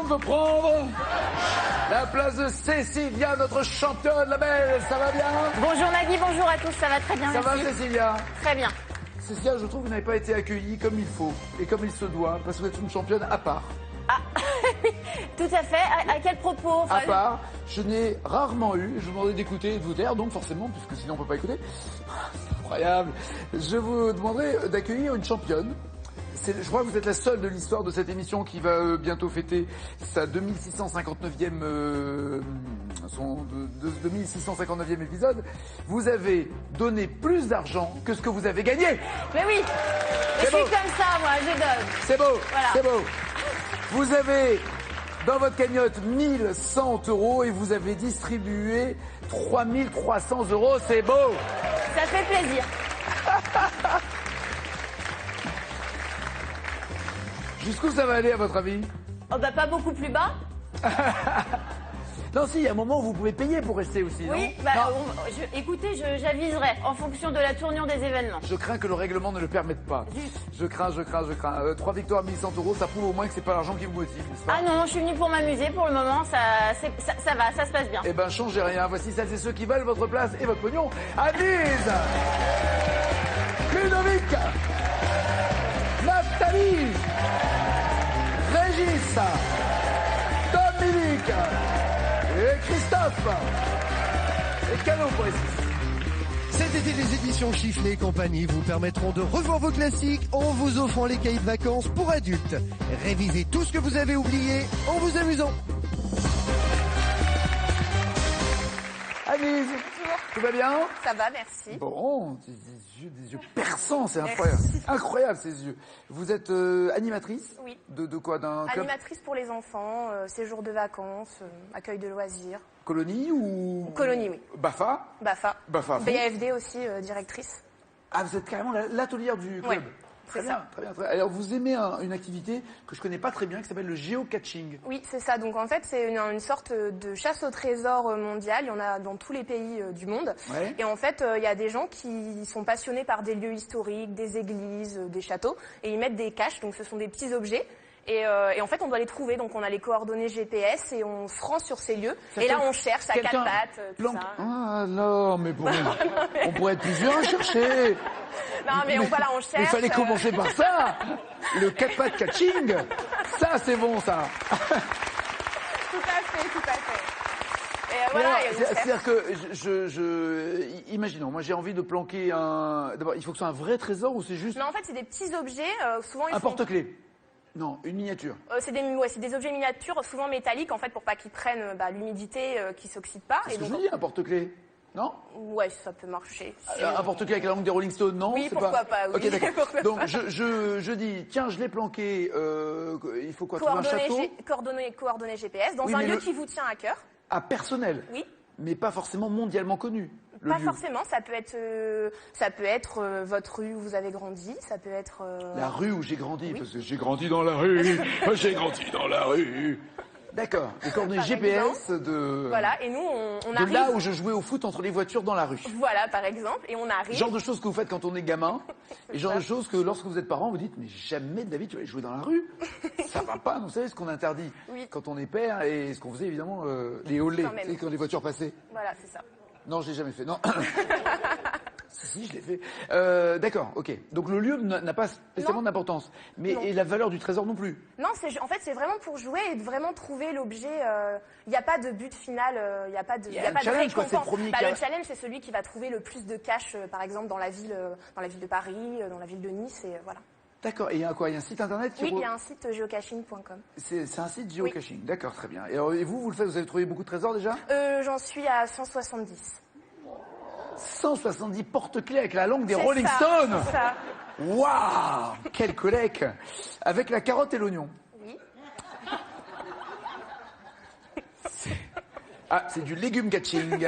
de prendre la place de Cécilia, notre championne, la belle. Ça va bien? Bonjour Nagui, bonjour à tous, ça va très bien, Ça merci. va Cécilia? Très bien. Cécilia, je trouve que vous n'avez pas été accueillie comme il faut et comme il se doit, parce que vous êtes une championne à part. Ah, tout à fait. À quel propos? À part, je n'ai rarement eu, je vous demandais d'écouter et de vous taire, donc forcément, puisque sinon on ne peut pas écouter. C'est incroyable. Je vous demanderai d'accueillir une championne. Je crois que vous êtes la seule de l'histoire de cette émission qui va bientôt fêter sa 2659e, son 2659e épisode. Vous avez donné plus d'argent que ce que vous avez gagné. Mais oui, je suis comme ça, moi, je donne. C'est beau, Voilà. c'est beau. Vous avez dans votre cagnotte 1100 € et vous avez distribué 3300 €. C'est beau. Ça fait plaisir. Jusqu'où ça va aller à votre avis? Oh bah pas beaucoup plus bas. Non, si, il y a un moment où vous pouvez payer pour rester aussi, Oui, non? bah Non. écoutez, j'aviserai en fonction de la tournure des événements. Je crains que le règlement ne le permette pas. Je crains. 3 victoires, 1100 €, ça prouve au moins que c'est pas l'argent qui vous motive, n'est-ce pas? Ah non, je suis venue pour m'amuser, pour le moment, ça va, ça se passe bien. Eh ben, changez rien. Voici celles et ceux qui valent votre place et votre pognon. Annelise, Ludovic, Nathalie, Régis, Dominique et Christophe. Et cadeau pour les six. Cet été, les éditions Chifflet et compagnie vous permettront de revoir vos classiques en vous offrant les cahiers de vacances pour adultes. Révisez tout ce que vous avez oublié en vous amusant. Annelise, tout va bien? Ça va, merci. Bon, des yeux perçants, c'est incroyable. Incroyable ces yeux. Vous êtes animatrice? Oui. De quoi? D'un club? Animatrice pour les enfants, séjour de vacances, accueil de loisirs. Colonie ou... Colonie, oui. BAFA? BAFA. BAFA. BAFD aussi, directrice. Ah, vous êtes carrément l'atelière du club? Ouais, Très c'est bien, ça. très bien. Alors, vous aimez une activité que je connais pas très bien, qui s'appelle le géocaching. Oui, c'est ça. Donc en fait, c'est une sorte de chasse au trésor mondial. Il y en a dans tous les pays du monde. Ouais. Et en fait, il y a des gens qui sont passionnés par des lieux historiques, des églises, des châteaux. Et ils mettent des caches, donc ce sont des petits objets. Et en fait, on doit les trouver. Donc on a les coordonnées GPS et on se rend sur ces lieux. Et là, on cherche à quatre pattes, tout ça. Ah non, mais bon, on pourrait être plusieurs à chercher. Non, mais voilà, on cherche. Mais il fallait commencer par ça. Le 4 pattes catching. Ça, c'est bon, ça. Tout à fait, tout à fait. Et voilà, et on cherche. C'est-à-dire que, imaginons, moi j'ai envie de planquer un... D'abord, il faut que ce soit un vrai trésor ou c'est juste Non, en fait, c'est des petits objets. Souvent, ils un sont... porte-clés? Non, une miniature. c'est des objets miniatures, souvent métalliques, en fait, pour pas qu'ils prennent l'humidité, qu'ils s'oxydent pas. C'est ce Et que je donc, dis, un porte-clés? Non? ouais, ça peut marcher. Un porte-clés avec la langue des Rolling Stones, non? Oui, c'est pourquoi pas, oui. Ok, d'accord. Pourquoi Donc, pas. je dis, tiens, je l'ai planqué, il faut quoi? Trouver un château? Coordonnées GPS, dans Oui, un mais lieu qui vous tient à cœur. Ah, personnel? Oui. Mais pas forcément mondialement connu. Le Pas lieu. forcément, ça peut être votre rue où vous avez grandi, ça peut être... La rue où j'ai grandi, Oui. parce que j'ai grandi dans la rue, j'ai grandi dans la rue. D'accord, les coordonnées Par GPS de... Voilà, et nous, on de arrive... là où je jouais au foot entre les voitures dans la rue. Voilà, par exemple, et on arrive... Genre de choses que vous faites quand on est gamin, et genre de choses que lorsque vous êtes parent, vous dites, mais jamais de la vie tu vas aller jouer dans la rue. Ça va pas, vous savez ce qu'on interdit Oui. quand on est père, et ce qu'on faisait évidemment, les olés, Quand même. tu sais, quand les voitures passaient. Voilà, c'est ça. Non, je l'ai jamais fait, non. Si, je l'ai fait. D'accord, ok. Donc le lieu n'a pas spécialement Non. d'importance. Mais Non. et la valeur du trésor non plus. Non, en fait, c'est vraiment pour jouer et de vraiment trouver l'objet. Il n'y a pas de but final, il n'y a pas de, y a un challenge, quoi, c'est le premier Bah, qui a- le challenge, c'est celui qui va trouver le plus de cash, par exemple, dans la ville de Paris, dans la ville de Nice, et voilà. D'accord, et il y a quoi? Il y a un site internet qui... Oui, il y a un site geocaching.com. C'est un site geocaching, d'accord, très bien. Et, alors, et vous le faites, vous avez trouvé beaucoup de trésors déjà? J'en suis à 170. 170 porte-clés avec la langue des C'est Rolling ça, Stones. c'est ça. Waouh, quelle collecte. Avec la carotte et l'oignon. Oui. Ah, c'est du légume catching.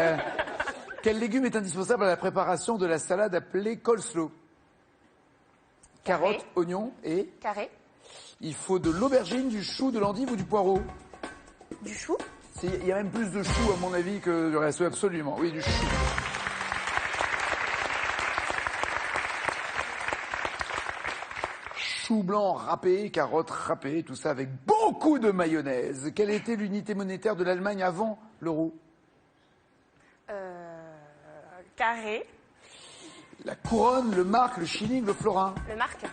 Quel légume est indispensable à la préparation de la salade appelée coleslaw? Carotte, oignon et... Carré. Il faut de l'aubergine, du chou, de l'endive ou du poireau? Du chou. Il y a même plus de chou, à mon avis, que du reste. Oui, absolument. Oui, du chou. choux blancs râpés, carottes râpées, tout ça avec beaucoup de mayonnaise. Quelle était l'unité monétaire de l'Allemagne avant l'euro? Carré. La couronne, le mark, le shilling, le florin. Le marque.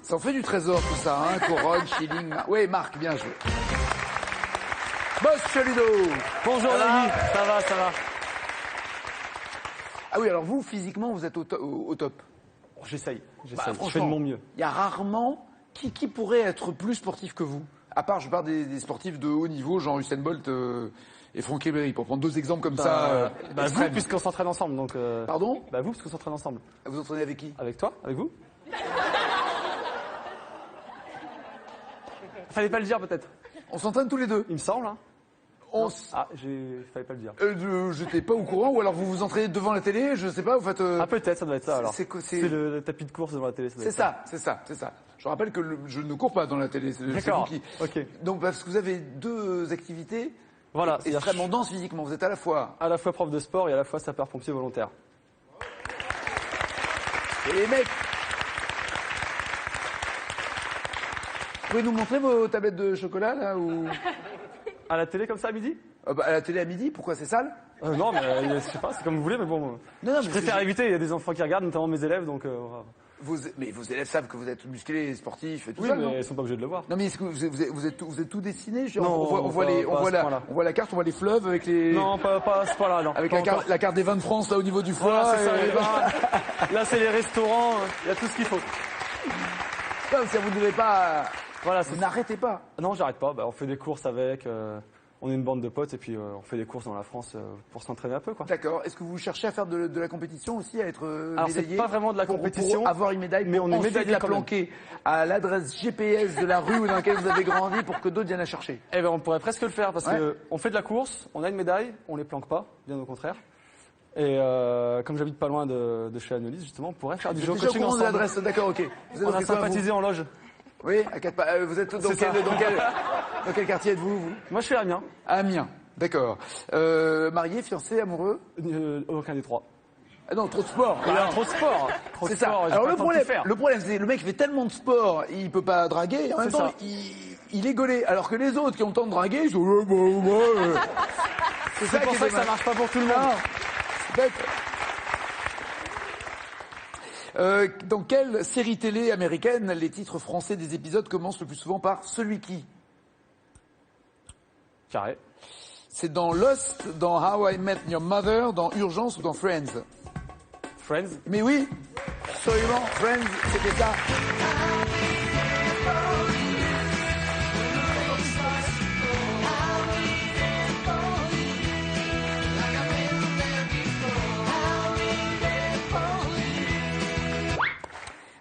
Ça en fait du trésor tout ça, hein. Couronne, shilling, oui, mark, bien joué. Boss Chalido. Bonjour Nagui, ça va, ça va. Ah oui, alors vous, physiquement, vous êtes au top. J'essaye, je fais Franchement, de mon mieux. Il y a rarement qui pourrait être plus sportif que vous. À part, je parle des sportifs de haut niveau, genre Usain Bolt et Franck Ribéry, pour prendre deux exemples comme ça. Vous, extrêmes. puisqu'on s'entraîne ensemble, donc... Pardon? Bah vous, parce qu'on s'entraîne ensemble. Vous entraînez avec qui? Avec toi? Avec vous? Fallait pas le dire peut-être. On s'entraîne tous les deux. Il me semble, hein. Fallait pas le dire. J'étais pas au courant, ou alors vous vous entraînez devant la télé, je sais pas, vous faites... Ah peut-être, ça doit être ça alors. C'est le tapis de course devant la télé. C'est ça. Je rappelle que je ne cours pas dans la télé. C'est D'accord, vous qui... ok. Donc parce que vous avez deux activités Voilà, extrêmement denses physiquement. Vous êtes à la fois... à la fois prof de sport et à la fois sapeur-pompier volontaire. Et les mecs... Vous pouvez nous montrer vos tablettes de chocolat là ou... À la télé comme ça à midi? À la télé à midi, pourquoi c'est sale? Non, mais je sais pas, c'est comme vous voulez, mais bon. Non, je préfère éviter, il y a des enfants qui regardent, notamment mes élèves, donc... Mais vos élèves savent que vous êtes musclés, sportifs et tout Oui, ça, mais non? ils sont pas obligés de le voir. Non, mais est-ce que vous êtes tout dessiné? Je veux dire, Non, on voit la carte, on voit les fleuves avec les... Non, pas à ce point-là, non. Avec pas la carte des vins de France là au niveau du foie. Voilà, c'est ça, les bars. Là, c'est les restaurants, il y a tout ce qu'il faut. Non, si vous ne devez pas... Voilà, Vous n'arrêtez pas. Non, j'arrête pas. On fait des courses avec. On est une bande de potes et puis on fait des courses dans la France pour s'entraîner un peu, quoi. D'accord. Est-ce que vous cherchez à faire de la compétition aussi, à être Alors, c'est médaillé? pas vraiment de la compétition. Pour avoir une médaille, mais on est ensuite médaillé la quand même. planquer à l'adresse GPS de la rue dans laquelle vous avez grandi pour que d'autres viennent la chercher. Eh ben, on pourrait presque le faire parce que on fait de la course, on a une médaille, on les planque pas, bien au contraire. Et comme j'habite pas loin de chez Annelise, justement, on pourrait faire du jeu Déjà au coaching courant de ensemble. l'adresse, d'accord, ok. Vous êtes On dans a quel coin, sympathisé en loge. vous? Oui, à quatre pas. Vous êtes dans C'est ça. dans quel quartier êtes-vous, vous? Moi, je suis Amiens. À Amiens, d'accord. Marié, fiancé, amoureux? Aucun des trois. Ah non, trop de sport. Il a trop de sport. Trop de C'est ça. sport, j'ai Alors pas le le temps de tout faire. problème, c'est que le mec fait tellement de sport, il peut pas draguer, et en même C'est temps, ça. il est gaulé. Alors que les autres qui ont le temps de draguer, ils sont C'est pour ça que ça marche pas pour tout le monde. Non, c'est bête. Dans quelle série télé américaine les titres français des épisodes commencent le plus souvent par celui qui? Carré. C'est dans Lost, dans How I Met Your Mother, dans Urgence ou dans Friends? Friends. Mais oui, absolument, Friends, c'était ça.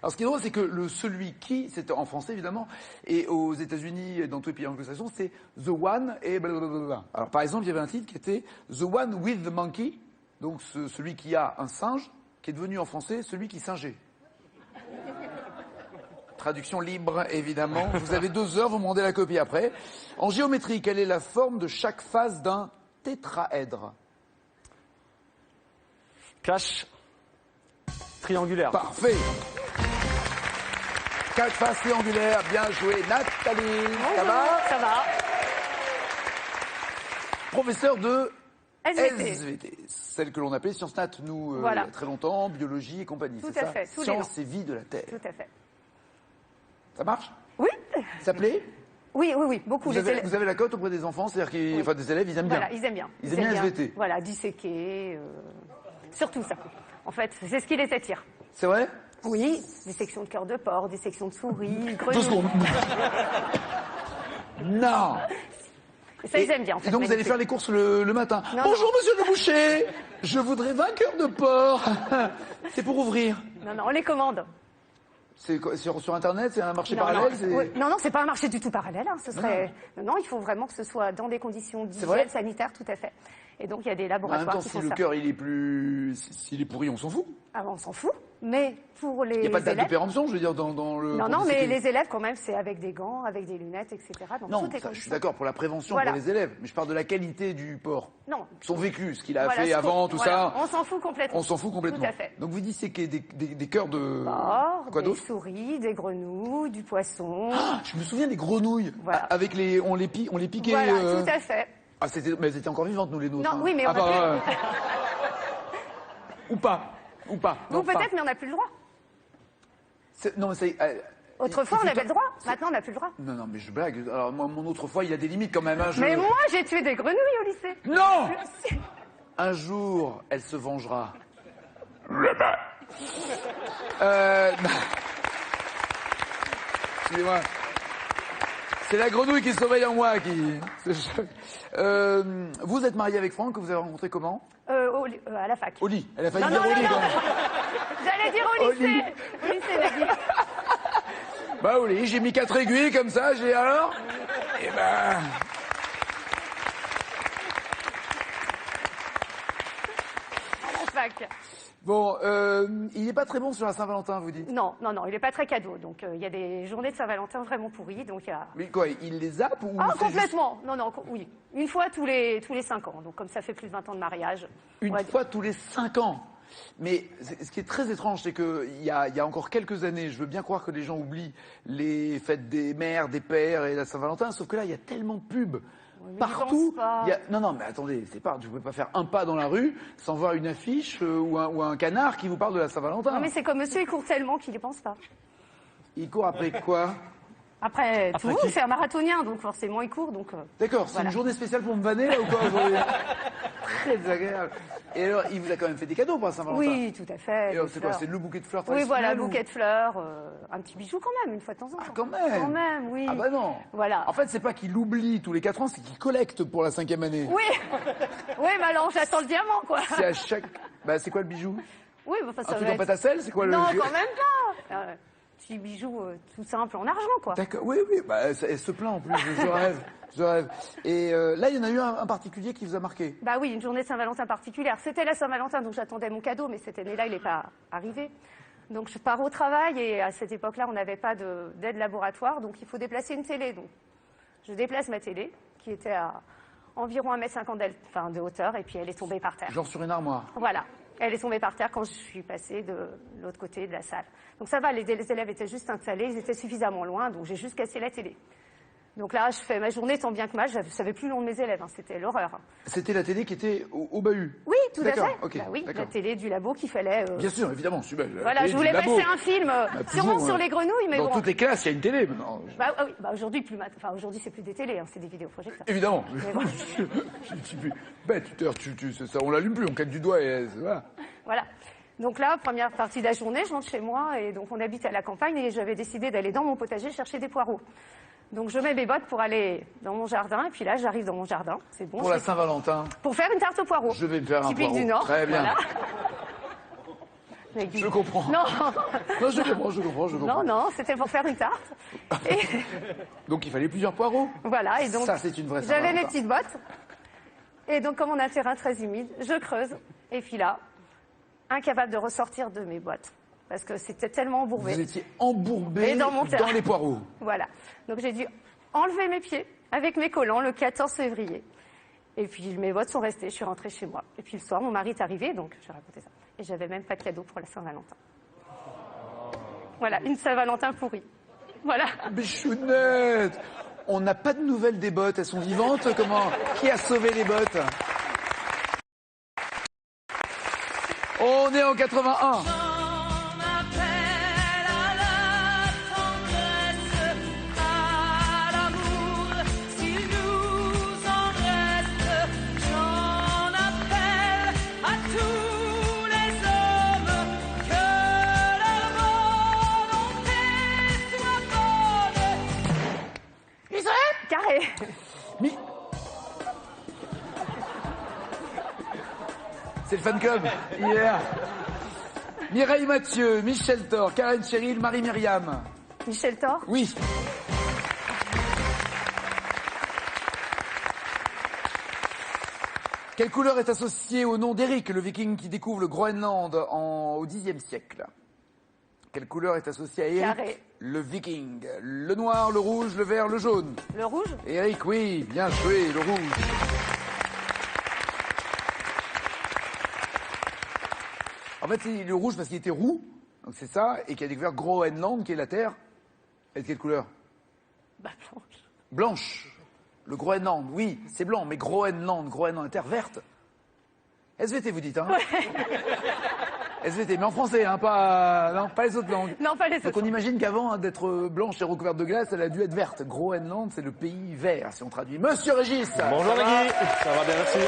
Alors ce qui est drôle, c'est que le celui qui, c'est en français évidemment, et aux États-Unis et dans tous les pays anglo-saxons, c'est The One et blablabla. Alors par exemple, il y avait un titre qui était The One with the Monkey, donc celui qui a un singe, qui est devenu en français celui qui singeait. Traduction libre, évidemment. Vous avez 2 heures, vous me rendez la copie après. En géométrie, quelle est la forme de chaque face d'un tétraèdre? Cache. Triangulaire. Parfait. 4 faces triangulaires, bien joué. Nathalie, ça va? Ça va. Professeur de SVT. SVT, celle que l'on appelait Sciences Nat, nous, Voilà. il y a très longtemps, biologie et compagnie, Tout c'est à ça? fait, tous les Sciences et vie de la Terre. Tout à fait. Ça marche? Oui. Ça plaît? Oui, beaucoup. Vous avez la cote auprès des enfants, c'est-à-dire qu'ils, enfin des élèves, ils aiment bien. Voilà, ils aiment bien. Ils aiment bien SVT. Voilà, disséquer, surtout ça. En fait, c'est ce qui les attire. C'est vrai? Oui, des sections de cœur de porc, des sections de souris, 2 grenouilles. secondes. Non! Ça, ils aiment bien. En fait, Et donc vous allez magnifique. faire les courses le matin. Non, Bonjour monsieur le boucher, je voudrais 20 cœurs de porc. C'est pour ouvrir. Non, on les commande. C'est quoi, sur internet, c'est un marché Non, parallèle? non, oui. Non, c'est pas un marché du tout parallèle. Hein. Ce serait... non, il faut vraiment que ce soit dans des conditions C'est vrai d'hygiène sanitaire, tout à fait. Et donc, il y a des En même laboratoires temps, qui si font le ça. cœur il est plus, s'il est pourri, on s'en fout. Ah, on s'en fout. Mais pour les Il n'y a pas de date de élèves... péremption, je veux dire, dans le... Non, pour non, mais décider. les élèves, quand même, c'est avec des gants, avec des lunettes, etc. Donc, Non, tout est ça, comme je suis ça. d'accord, pour la prévention Voilà. pour les élèves. Mais je parle de la qualité du port. Non. Son vécu, ce qu'il a Voilà, fait ce qu'on- avant, tout voilà. ça. On s'en fout complètement. On s'en fout complètement. Tout à fait. Donc vous disséquez des cœurs de... Porc, Quoi des d'autre? souris, des grenouilles, du poisson. Ah, je me souviens des grenouilles. Voilà. Avec on les piquait. Voilà, tout à fait. Ah, mais elles étaient encore vivantes, nous, les nôtres. Non, hein. oui, mais on Ah, a bah, plus... Ou pas. Ou pas. Vous Non, pas. peut-être, mais on n'a plus le droit. Non, mais c'est... Autrefois, il on fut avait le temps- droit. Maintenant, on n'a plus le droit. Non, non, mais je blague. Alors, moi, mon autrefois, il y a des limites quand même. Hein, Mais moi, j'ai tué des grenouilles au lycée. Non! Un jour, elle se vengera. Excusez-moi. C'est la grenouille qui sommeille en moi qui... vous êtes marié avec Franck, que vous avez rencontré comment? À la fac. Au lit. Elle a failli Non, dire non, au lit, non, quand non. même. J'allais dire au Au lycée. lit. Au lycée, David. Bah au lit, j'ai mis 4 aiguilles comme ça, j'ai alors... Eh ben... À la fac. Bon, il n'est pas très bon sur la Saint-Valentin, vous dites? Non, non, non, il n'est pas très cadeau. Donc, il y a des journées de Saint-Valentin vraiment pourries. Donc, il y a... Mais quoi, il les zappe ou Ah, c'est juste complètement. Non, non, oui. Une fois tous les 5 ans. Donc, comme ça fait plus de 20 ans de mariage. une on va dire. fois tous les 5 ans? Mais ce qui est très étrange, c'est qu'il y a encore quelques années, je veux bien croire que les gens oublient les fêtes des mères, des pères et la Saint-Valentin, sauf que là, il y a tellement de pubs. mais Partout, j'y pense pas. non, non, mais attendez, c'est pas, je ne pouvez pas faire un pas dans la rue sans voir une affiche ou un canard qui vous parle de la Saint-Valentin. Non, mais c'est comme monsieur, il court tellement qu'il n'y pense pas. Il court après quoi? Après tout, qui c'est un marathonien, donc forcément, il court. Donc, D'accord, c'est Voilà. une journée spéciale pour me vanner là ou quoi aujourd'hui? Très désagréable. Et alors, il vous a quand même fait des cadeaux pour la Saint-Valentin? oui, tout à fait. Et alors, des c'est quoi? fleurs. C'est le bouquet de fleurs Oui, traditionnel voilà, ou- bouquet de fleurs, un petit bijou quand même, une fois de temps en temps. Ah, quand même. Quand même, oui. Ah bah non. Voilà. En fait, c'est pas qu'il oublie tous les 4 ans, c'est qu'il collecte pour la 5e année. Oui, oui, mais alors j'attends le diamant, quoi. C'est à chaque... Bah, c'est quoi le bijou? Oui, mais enfin, Un ça truc va en pâte à sel? C'est quoi le... Non, quand même pas. Petit bijou tout simple en argent, quoi. D'accord, oui, oui, bah, elle se plaint en plus, je rêve, je rêve. Et là, il y en a eu un particulier qui vous a marqué. Bah oui, une journée de Saint-Valentin particulière. C'était la Saint-Valentin, donc j'attendais mon cadeau, mais cette année-là, il n'est pas arrivé. Donc je pars au travail et à cette époque-là, on n'avait pas d'aide laboratoire, donc il faut déplacer une télé. Donc je déplace ma télé, qui était à environ 1,50 m de hauteur, et puis elle est tombée par terre. Genre sur une armoire. Voilà. Elle est tombée par terre quand je suis passée de l'autre côté de la salle. Donc ça va, les élèves étaient juste installés, ils étaient suffisamment loin, donc j'ai juste cassé la télé. Donc là, je fais ma journée tant bien que mal, je ne savais plus le nom de mes élèves, hein, c'était l'horreur. C'était la télé qui était au bahut. Oui, tout à D'accord, fait. ok, Bah oui, d'accord. la télé du labo qu'il fallait... Bien sûr, évidemment. Super, la Voilà, télé je voulais du labo. passer un film, sûrement toujours, sur les grenouilles, mais Dans bon. toutes les classes, il y a une télé maintenant. Bah, ah oui, bah aujourd'hui, enfin, aujourd'hui, c'est plus des télés, hein, c'est des vidéoprojecteurs. Évidemment. bon. Je suis plus bête, ça, on l'allume plus, on claque du doigt et voilà. Voilà. Donc là, première partie de la journée, je rentre chez moi, et donc on habite à la campagne, et j'avais décidé d'aller dans mon potager chercher des poireaux. Donc je mets mes bottes pour aller dans mon jardin, et puis là, j'arrive dans mon jardin, c'est bon. Pour la Saint-Valentin, Pour faire une tarte aux poireaux. je vais me faire un Typique poireau. du Nord. Très bien. Voilà. Avec du- Je comprends. Non, Non, je comprends. non, non, c'était pour faire une tarte. Et Donc il fallait plusieurs poireaux. voilà, et donc Ça, c'est une vraie j'avais mes Saint-Valentin. petites bottes. Et donc, comme on a un terrain très humide, je creuse. Et puis là, incapable de ressortir de mes bottes. Parce que c'était tellement embourbé. Vous étiez embourbé Et dans mon terrain. les poireaux. Voilà. Donc j'ai dû enlever mes pieds avec mes collants le 14 février. Et puis mes bottes sont restées, je suis rentrée chez moi. Et puis le soir, mon mari est arrivé, donc j'ai raconté ça. Et j'avais même pas de cadeau pour la Saint-Valentin. Voilà, une Saint-Valentin pourrie. Voilà. Bichounette, on n'a pas de nouvelles des bottes, elles sont vivantes, comment? Qui a sauvé les bottes? On est en 81. Carré. Mi- C'est le fan club, hier. Mireille Mathieu, Michel Thor, Karen Cheryl, Marie-Myriam. Michel Thor. Oui. Quelle couleur est associée au nom d'Éric, le viking qui découvre le Groenland au Xe siècle? Quelle couleur est associée à Eric? Carré. Le viking. Le noir, le rouge, le vert, le jaune. Le rouge? Eric, oui, bien joué, le rouge. En fait, c'est le rouge parce qu'il était roux, donc c'est ça, et qu'il a découvert Groenland, qui est la Terre. Elle est de quelle couleur? Bah, blanche. Blanche. Le Groenland, oui, c'est blanc, mais Groenland, la Terre verte. SVT, vous dites, hein? SVT, mais en français, hein, pas les autres langues. Non, pas les Donc autres. on imagine qu'avant d'être blanche et recouverte de glace, elle a dû être verte. Groenland, c'est le pays vert, si on traduit. Monsieur Régis. Bonjour ça Nagui, va ça va bien, merci.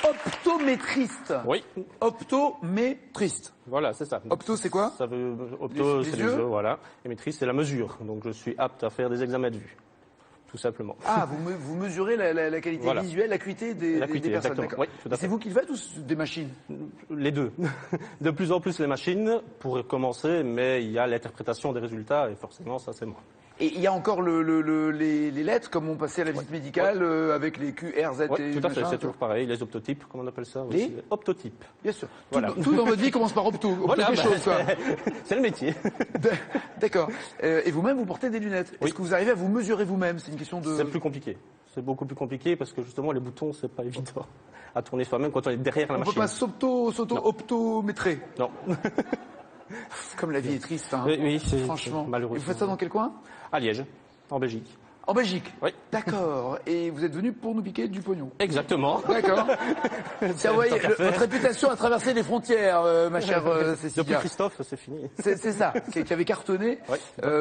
Optométriste. Oui, Optométriste. voilà, c'est ça. Opto, c'est quoi? Ça veut, opto, Les c'est yeux. les yeux, voilà. Et maîtrise, c'est la mesure. Donc je suis apte à faire des examens de vue, tout simplement. Ah, vous mesurez la qualité Voilà. visuelle, l'acuité des L'acuité, des personnes. exactement. d'accord. Oui, tout à Et c'est fait. vous qui le faites ou des machines? Les deux. De plus en plus les machines, pour commencer, mais il y a l'interprétation des résultats, et forcément, ça c'est moi. Et il y a encore les lettres, comme on passait à la visite médicale, avec les Q, R, Z Oui, et tout à fait, machin, c'est toujours pareil. Les optotypes, comment on appelle ça aussi. Les Optotypes. Bien sûr. Voilà. Tout dans votre vie commence par opto. Opto Voilà, des bah, choses, quoi. c'est le métier. D'accord. Et vous-même, vous portez des lunettes. Oui. Est-ce que vous arrivez à vous mesurer vous-même? C'est une question de... C'est plus compliqué. C'est beaucoup plus compliqué parce que justement les boutons, c'est pas évident à tourner soi-même quand on est derrière la On peut machine. pas s'auto-optométrer. Non. Comme la vie est triste, hein. Oui, c'est Franchement. malheureux. Et vous faites ça dans quel coin? À Liège, en Belgique. En Belgique. Oui. D'accord. Et vous êtes venu pour nous piquer du pognon. Exactement. D'accord. Tiens, vous voyez, Tant qu'à faire. votre réputation a traversé les frontières, ma chère Depuis Cécilia. Christophe, c'est fini. C'est ça, qui avait cartonné. Oui.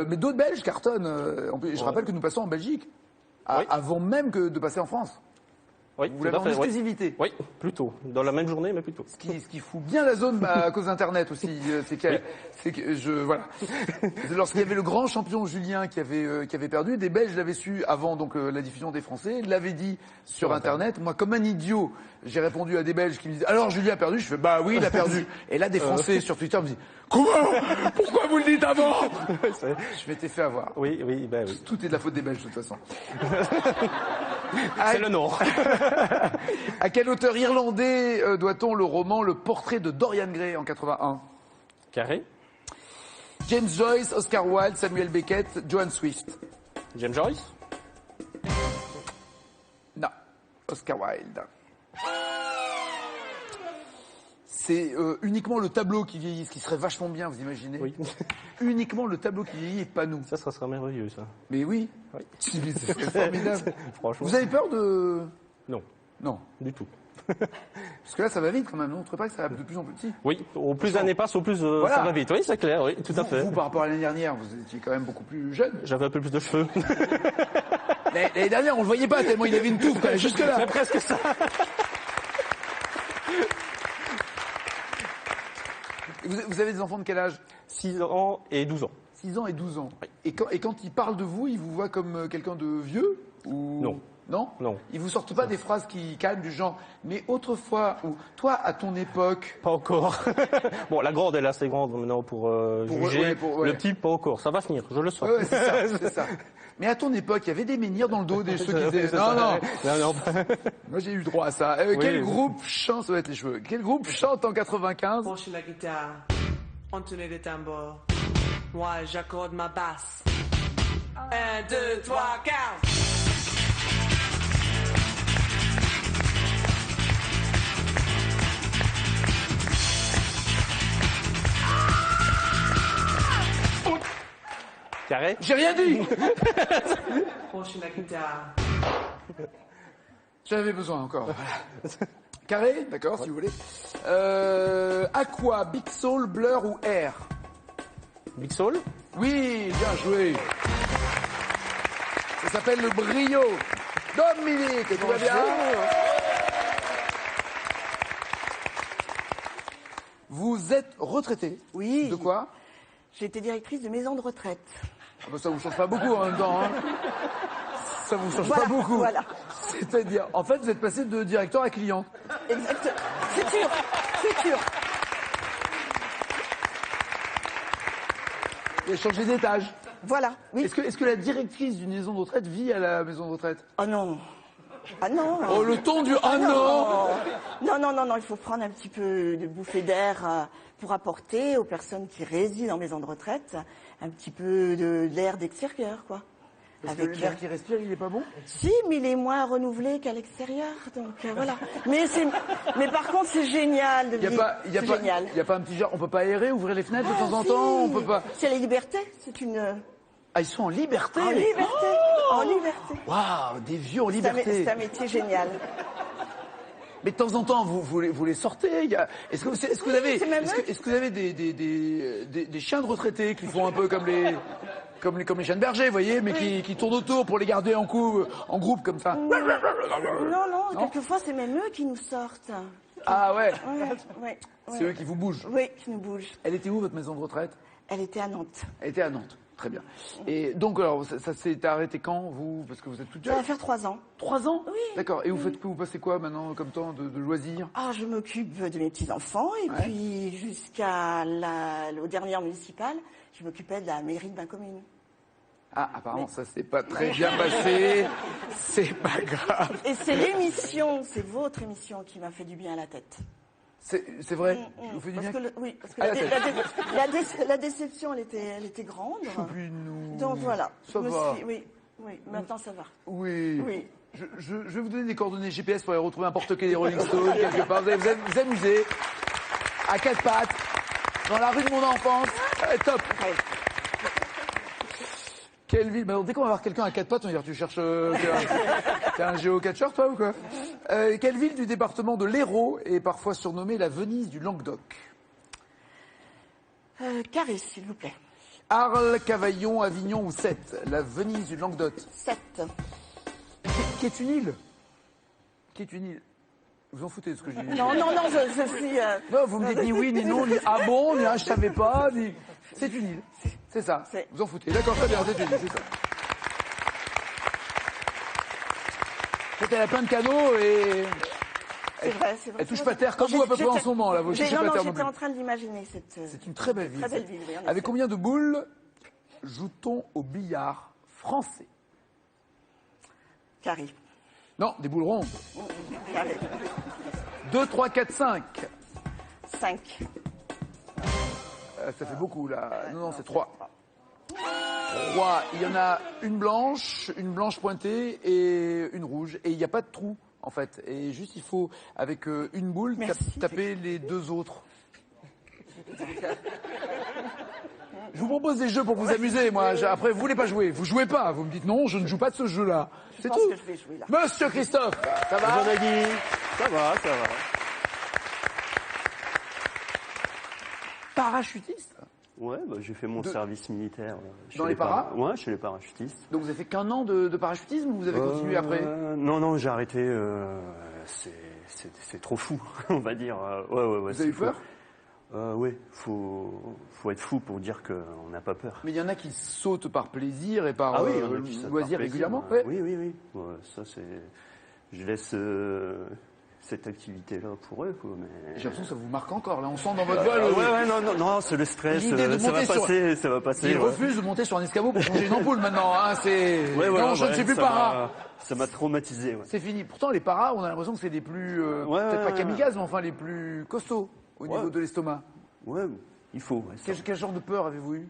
Mais d'autres Belges cartonnent. Je rappelle que nous passons en Belgique, Oui. avant même que de passer en France. Oui, Vous tout l'avez à en fait, oui. exclusivité. Oui, plutôt. Dans la même journée, mais plutôt. Ce qui fout bien la zone à cause d'Internet aussi. C'est que voilà. Lorsqu'il y avait le grand champion Julien qui avait perdu, des Belges l'avaient su avant donc la diffusion des Français, l'avaient dit sur Internet. Moi, comme un idiot, j'ai répondu à des Belges qui me disent alors Julien a perdu. Je fais bah oui, il a perdu. Et là, des Français sur Twitter me disent comment? Pourquoi vous le dites avant? Je m'étais fait avoir. Oui, ben oui. Tout est de la faute des Belges de toute façon. C'est le Nord. À quel auteur irlandais doit-on le roman Le Portrait de Dorian Gray en 81? Carré. James Joyce, Oscar Wilde, Samuel Beckett, Joan Swift. James Joyce. Non, Oscar Wilde. C'est uniquement le tableau qui vieillit, ce qui serait vachement bien, vous imaginez? Oui. Uniquement le tableau qui vieillit et pas nous. Ça sera merveilleux, ça. Mais oui, Oui. c'est formidable. Franchement. Vous avez peur de... Non, Non. du tout. Parce que là, ça va vite quand même, non? Vous ne trouvez pas que ça va de plus en plus petit? Oui, au plus l'année passe, au plus Voilà. ça va vite. Oui, c'est clair, oui, tout à fait. Vous, par rapport à l'année dernière, vous étiez quand même beaucoup plus jeune. J'avais un peu plus de cheveux. L'année dernière, on le voyait pas tellement il avait une touffe, quand même, jusque-là. C'est presque ça. Vous avez des enfants de quel âge? 6 ans et 12 ans. 6 ans et 12 ans. Oui. Et quand ils parlent de vous, ils vous voient comme quelqu'un de vieux ou... Non. Non? Non. Ils vous sortent pas des phrases qui calment du genre « Mais autrefois, ou toi, à ton époque... Pas encore. Bon, la grande, elle est assez grande maintenant pour juger. ouais. Le petit, pas encore. Ça va venir, je le » sens. Ouais, c'est ça, c'est ça. Mais à ton époque, il y avait des menhirs dans le dos, des ceux qui disaient « C'est Non, ça. non, Non. moi j'ai eu droit à ça. Quel groupe chante... Ça va être les cheveux. Quel groupe chante en 95 Penche la guitare, entonner les tambours. Moi, j'accorde ma basse. 1, 2, 3, 4. Carré. J'ai rien dit. Penche la guitare. J'en avais besoin encore. Voilà. Carré, d'accord, si vous voulez. Aqua, Big Soul, Blur ou Air? Big Soul. Oui, bien joué. Ça s'appelle le brio. Dominique, tout va bien? Vous êtes retraité. Oui. De quoi? J'étais directrice de maison de retraite. Ah bah ça vous change pas beaucoup en même temps. Hein. Ça vous change Voilà, pas beaucoup. voilà. C'est-à-dire, en fait, vous êtes passé de directeur à client. Exact. C'est sûr, c'est sûr. Vous avez changé d'étage. Voilà, oui. Est-ce que la directrice d'une maison de retraite vit à la maison de retraite? Oh non. Ah non. Oh, le ton du ah non. Non, il faut prendre un petit peu de bouffée d'air pour apporter aux personnes qui résident dans maisons de retraite un petit peu d'air d'extérieur, quoi. Parce que l'air qui respire, il est pas bon? Si, mais il est moins renouvelé qu'à l'extérieur, donc voilà. Mais par contre, c'est génial de vivre. Il y a pas un petit genre, on peut pas aérer, ouvrir les fenêtres de temps en temps, on peut pas. C'est la liberté, c'est une. Ah, ils sont en liberté. En liberté, en liberté. Waouh, des vieux en liberté. C'est un métier génial. Mais de temps en temps, vous les sortez. Est-ce que vous avez, est-ce que vous avez des chiens de retraités qui font un peu comme les chiens de berger, vous voyez, mais qui tournent autour pour les garder en groupe comme ça? Non, quelquefois c'est même eux qui nous sortent. Ah ouais. Ouais. C'est eux qui vous bougent. Oui, qui nous bougent. Elle était où votre maison de retraite? Elle était à Nantes. Elle était à Nantes. Très bien. Et donc, alors, ça s'est arrêté quand, vous? Parce que vous êtes toute jeune. Ça va faire 3 ans. 3 ans? Oui. D'accord. Et vous passez quoi maintenant comme temps de loisirs? Ah, je m'occupe de mes petits-enfants et puis au dernier municipal, je m'occupais de la mairie de ma commune. Ah, apparemment, ça s'est pas très bien passé. C'est pas grave. Et c'est l'émission, c'est votre émission qui m'a fait du bien à la tête. C'est vrai? Je vous fais du bien? Oui, parce que Ah, la déception, elle était grande. Choupinou. Donc voilà. Ça va. Oui, maintenant ça va. Oui. Oui. Je vais vous donner des coordonnées GPS pour aller retrouver un porte-clés des Rolling Stones quelque part. Vous allez vous amuser à 4 pattes dans la rue de mon enfance. Top. Ouais. Quelle ville? Bah, dès qu'on va voir quelqu'un à 4 pattes, on va dire tu cherches t'es un géocatcheur toi ou quoi? Quelle ville du département de l'Hérault est parfois surnommée la Venise du Languedoc? Carré, s'il vous plaît. Arles, Cavaillon, Avignon ou Sète? La Venise du Languedoc. 7. Qu'est une île? Qu'est une île? Vous en foutez de ce que j'ai dit? Non, je suis. Non, vous me dites ni oui, ni non, ni ah bon, ni ah je savais pas, ni. C'est une île. C'est ça. Vous en foutez. D'accord, très bien, c'est une île, c'est ça. En fait, elle a plein de canaux et. C'est vrai. Elle touche pas terre comme vous à peu près en ce moment, là. Vous touchez pas terre non j'étais plus. en train de l'imaginer, cette. C'est une très belle ville. Très belle ville, oui, en effet. Avec combien de boules joue-t-on au billard français? Carré. Non, des boules rondes. Carré. 2, 3, 4, 5. 5. Ça fait beaucoup, là. Non, c'est 3. 3. Il y en a une blanche pointée et une rouge. Et il n'y a pas de trou, en fait. Et juste, il faut, avec une boule, taper les 2 autres. Je vous propose des jeux pour vous amuser, moi. Après, vous voulez pas jouer. Vous jouez pas. Vous me dites non, je ne joue pas de ce jeu-là. C'est tout. Que je vais jouer, là. Monsieur Christophe, ça va? Bonjour Nagui. Ça va. Parachutiste? Ouais, j'ai fait mon service militaire. Dans les paras? Ouais, chez les parachutistes. Donc vous avez fait qu'un an de parachutisme ou vous avez continué après? Non, j'ai arrêté. C'est trop fou, on va dire. Ouais. Vous avez eu peur? Oui, faut être fou pour dire qu'on n'a pas peur. Mais il y en a qui sautent par plaisir et par loisir régulièrement. Ouais. Oui. Ouais, ça c'est. Je laisse cette activité-là pour eux, quoi. Mais... J'ai l'impression que ça vous marque encore. Là, on sent dans votre vol. Ouais, non, c'est le stress. Ça va passer. Il refuse de monter sur un escabeau pour changer une ampoule maintenant. Hein, c'est. Ouais, je ne suis plus para. Ça m'a traumatisé. Ouais. C'est fini. Pourtant, les paras, on a l'impression que c'est les plus, peut-être pas kamikazes, mais enfin les plus costauds au niveau de l'estomac. Ouais, il faut. Ouais, quel genre de peur avez-vous eu?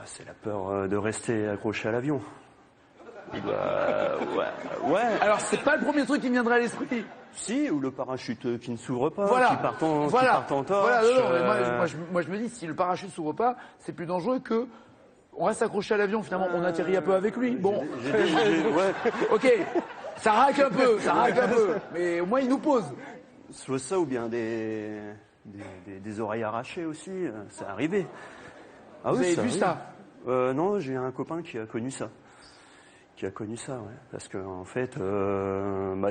C'est la peur de rester accroché à l'avion. Ouais. Alors, c'est pas le premier truc qui me viendrait à l'esprit. Si, ou le parachute qui ne s'ouvre pas, voilà. qui part en torche. Voilà, moi, je me dis, si le parachute s'ouvre pas, c'est plus dangereux que on reste accroché à l'avion, finalement, on atterrit un peu avec lui. Bon. Ok, ça raque un peu, mais au moins il nous pose. Soit ça, ou bien des oreilles arrachées aussi, c'est arrivé. Ah vous avez vu ça? Non, j'ai un copain qui a connu ça. Parce que en fait,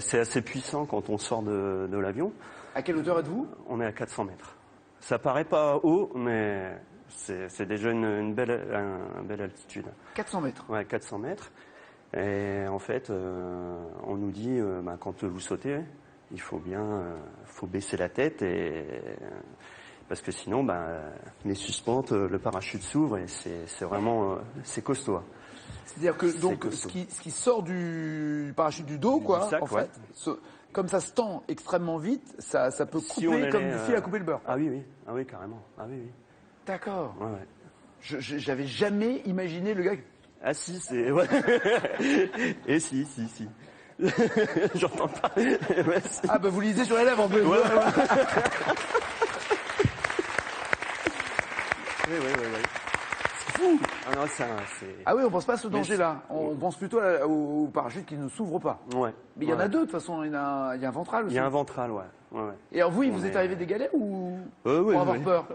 c'est assez puissant quand on sort de l'avion. À quelle hauteur êtes-vous? On est à 400 mètres. Ça paraît pas haut, mais c'est déjà une belle altitude. 400 mètres? Ouais, 400 mètres. Et en fait, on nous dit, quand vous sautez, il faut baisser la tête parce que sinon, les suspentes, le parachute s'ouvre et c'est vraiment, c'est costaud. C'est-à-dire que C'est donc costaud. ce qui sort du parachute du dos, quoi, sac, en ouais. fait, comme ça se tend extrêmement vite, ça peut Si couper on allait, comme du fil à couper le beurre. Ah oui, oui. Ah oui, carrément. Ah oui, oui. D'accord. Ouais, ouais. J'avais jamais imaginé le gars. Ah si, c'est... Ouais. Et si. J'entends pas. Ouais, si. Ah bah vous lisez sur les lèvres en plus. Ouais. Oui. C'est fou. Ah non, ça, c'est... Ah oui, on pense pas à ce danger-là. On pense plutôt au parachute qui ne s'ouvre pas. Ouais. Mais il y en a deux de toute façon. Il y a un ventral aussi. Il y a un ventral, ouais. Et alors vous, il On vous est est- arrivé des galères ou Oui, pour avoir peur?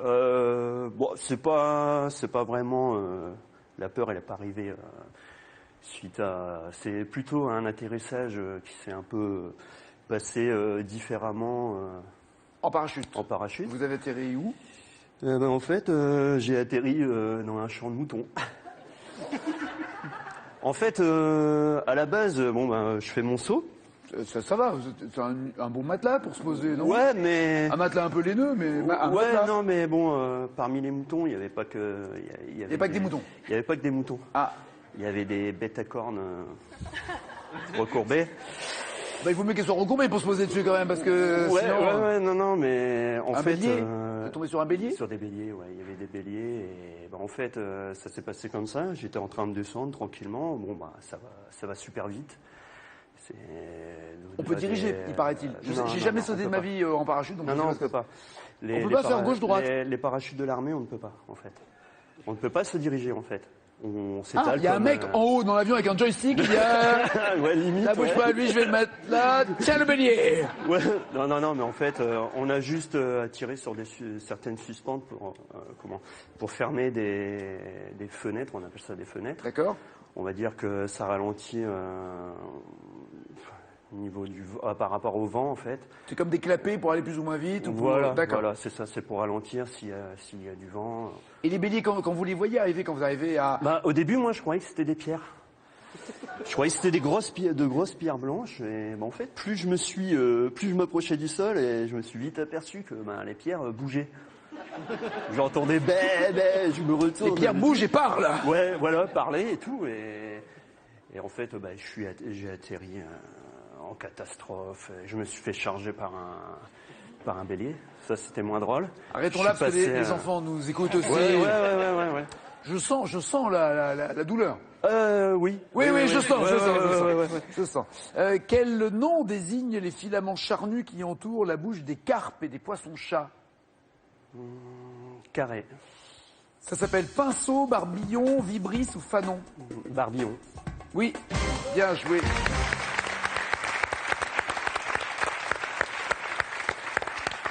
Bon, c'est pas vraiment... la peur, elle n'est pas arrivée suite à... C'est plutôt un atterrissage qui s'est un peu passé différemment En parachute. en parachute. Vous avez atterri où? En fait, j'ai atterri dans un champ de moutons. En fait, à la base, je fais mon saut. Ça va, c'est un bon matelas pour se poser, non? Ouais, mais... Un matelas un peu laineux, mais un Ouais, matelas. non, mais bon, parmi les moutons, il n'y avait pas que... Il y avait pas que des moutons. Il n'y avait pas que des moutons. Ah, Il y avait des bêtes à cornes recourbées. bah il vaut mieux qu'elles soient recourbées pour se poser dessus quand même, parce que sinon... non, mais en Un fait... bélier? Vous êtes tombé sur un bélier? Sur des béliers, ouais, il y avait des béliers, et en fait, ça s'est passé comme ça, j'étais en train de descendre tranquillement, ça va super vite. On peut diriger, il paraît-il. J'ai jamais sauté de ma vie en parachute, donc Non, je sais on pas ne ce peut que pas. On peut pas faire gauche-droite. Les parachutes de l'armée, on ne peut pas, en fait. On ne peut pas se diriger, en fait. On c'est. s'étale Ah, il y a un comme, mec en haut dans l'avion avec un joystick, il y a... ouais, limite. Là, bouge ouais. pas, lui, je vais le mettre là. Tiens le bélier! Ouais, non, mais en fait, on a juste tiré sur certaines suspentes pour fermer des fenêtres, on appelle ça des fenêtres. D'accord. On va dire que ça ralentit au niveau par rapport au vent, en fait. C'est comme des clapets pour aller plus ou moins vite. Ou pour... Voilà, D'accord. c'est ça, c'est pour ralentir s'il y a du vent. Et les béliers, quand vous les voyez arriver, quand vous arrivez à... Au début, moi, je croyais que c'était des pierres. Je croyais que c'était de grosses pierres blanches. Et en fait, plus je m'approchais du sol, et je me suis vite aperçu que les pierres bougeaient. J'entendais je me retourne. Les pierres bougent et parlent. Ouais, voilà, parler et tout. Et en fait, j'ai atterri en catastrophe. Je me suis fait charger par un bélier. Ça, c'était moins drôle. Arrêtons là parce que les enfants nous écoutent aussi. Ouais. Je sens la douleur. Oui. Oui, je Ouais. sens. Quel nom désigne les filaments charnus qui entourent la bouche des carpes et des poissons-chats? Carré. Ça s'appelle pinceau, barbillon, vibris ou fanon? Barbillon. Oui, bien joué.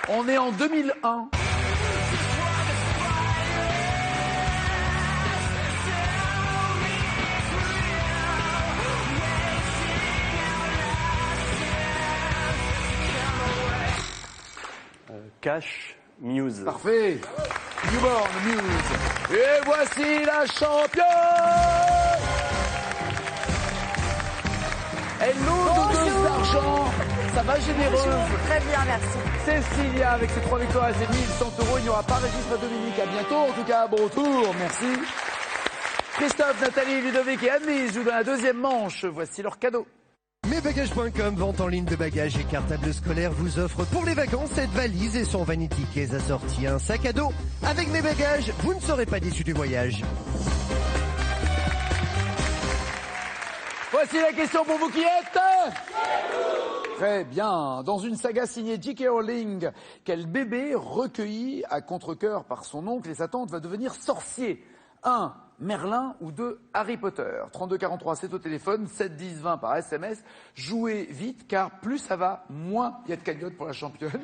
On est en 2001. Cash Muse. Parfait. Newborn Muse. Et voici la championne. Hello, donneuse d'argent. Ça va, généreuse? Très bien, merci. Cécilia, avec ses 3 victoires et ses 1100 €, il n'y aura pas Régis, pas Dominique. À bientôt. En tout cas, bon tour. Merci. Christophe, Nathalie, Ludovic et Anne-Lise jouent dans la deuxième manche. Voici leur cadeau. Mesbagages.com, vente en ligne de bagages et cartables scolaires, vous offre pour les vacances cette valise et son vanity case assorti un sac à dos. Avec mes bagages, vous ne serez pas déçus du voyage. Voici la question pour vous qui êtes. Très bien. Dans une saga signée J.K. Rowling, quel bébé recueilli à contre-cœur par son oncle et sa tante va devenir sorcier? 1. Merlin ou 2. Harry Potter. 3243, c'est au téléphone. 7 10 20 par SMS. Jouez vite car plus ça va, moins il y a de cagnotte pour la championne.